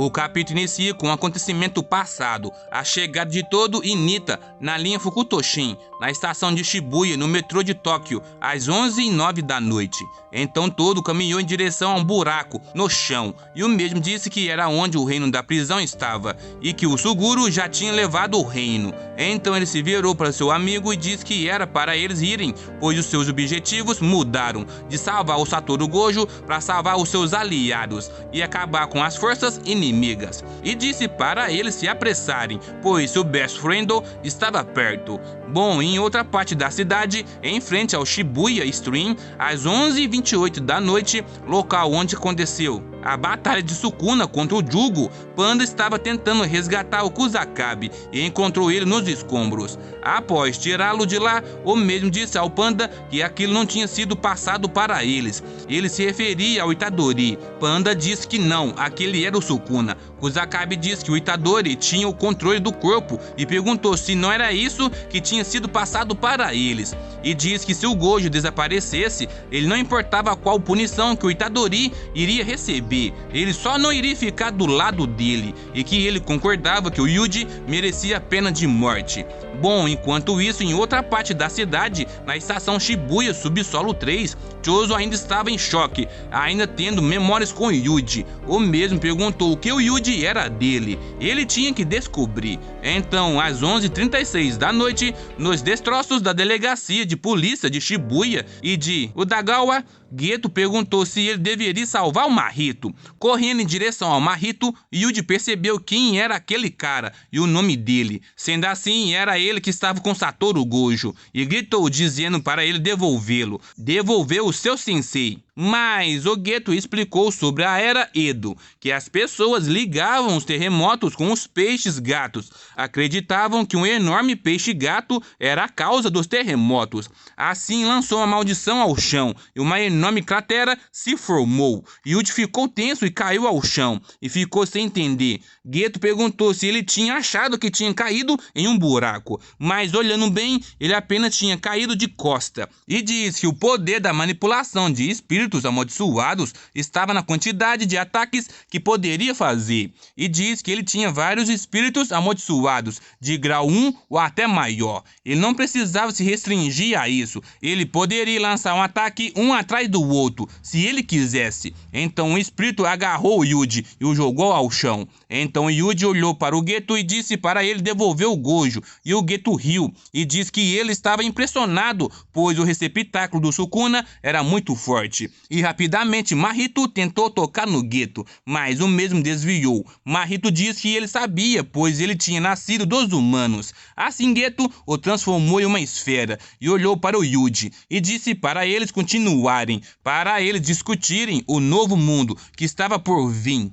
O capítulo inicia com um acontecimento passado, a chegada de Todo e Nita na linha Fukutoshin, na estação de Shibuya, no metrô de Tóquio, às 11h09 da noite. Então Todo caminhou em direção a um buraco no chão, e o mesmo disse que era onde o reino da prisão estava, e que o Suguru já tinha levado o reino. Então ele se virou para seu amigo e disse que era para eles irem, pois os seus objetivos mudaram, de salvar o Satoru Gojo para salvar os seus aliados, e acabar com as forças inimigas, e disse para eles se apressarem, pois seu best friend estava perto. Bom, em outra parte da cidade, em frente ao Shibuya Stream, às 11h28 da noite, local onde aconteceu a batalha de Sukuna contra o Jugo, Panda estava tentando resgatar o Kusakabe e encontrou ele nos escombros. Após tirá-lo de lá, o mesmo disse ao Panda que aquilo não tinha sido passado para eles. Ele se referia ao Itadori. Panda disse que não, aquele era o Sukuna. Kusakabe disse que o Itadori tinha o controle do corpo e perguntou se não era isso que tinha sido passado para eles. E disse que se o Gojo desaparecesse, ele não importava qual punição que o Itadori iria receber. Ele só não iria ficar do lado dele, e que ele concordava que o Yuji merecia a pena de morte. Bom, enquanto isso, em outra parte da cidade, na estação Shibuya Subsolo 3, Chozo ainda estava em choque, ainda tendo memórias com Yuji. O mesmo perguntou o que o Yuji era dele. Ele tinha que descobrir. Então, às 11h36 da noite, nos destroços da delegacia de polícia de Shibuya e de Udagawa, Geto perguntou se ele deveria salvar o Mahito. Correndo em direção ao Mahito, Yuji percebeu quem era aquele cara e o nome dele. Sendo assim, era ele que estava com Satoru Gojo e gritou dizendo para ele devolvê-lo. Devolveu o seu sensei. Mas o Geto explicou sobre a Era Edo, que as pessoas ligavam os terremotos com os peixes gatos. Acreditavam que um enorme peixe gato era a causa dos terremotos. Assim lançou uma maldição ao chão e uma enorme cratera se formou. Yuji ficou tenso e caiu ao chão e ficou sem entender. Geto perguntou se ele tinha achado que tinha caído em um buraco, mas olhando bem, ele apenas tinha caído de costa. E disse que o poder da manipulação de espíritos amaldiçoados estava na quantidade de ataques que poderia fazer, e diz que ele tinha vários espíritos amaldiçoados de grau 1 ou até maior. Ele não precisava se restringir a isso, ele poderia lançar um ataque um atrás do outro se ele quisesse. Então o espírito agarrou o Yuji e o jogou ao chão. Então o Yuji olhou para o Geto e disse para ele devolver o Gojo, e o Geto riu e disse que ele estava impressionado, pois o receptáculo do Sukuna era muito forte. E rapidamente Mahito tentou tocar no Geto, mas o mesmo desviou. Mahito disse que ele sabia, pois ele tinha nascido dos humanos. Assim Geto o transformou em uma esfera e olhou para o Yuji e disse para eles continuarem, para eles discutirem o novo mundo que estava por vir.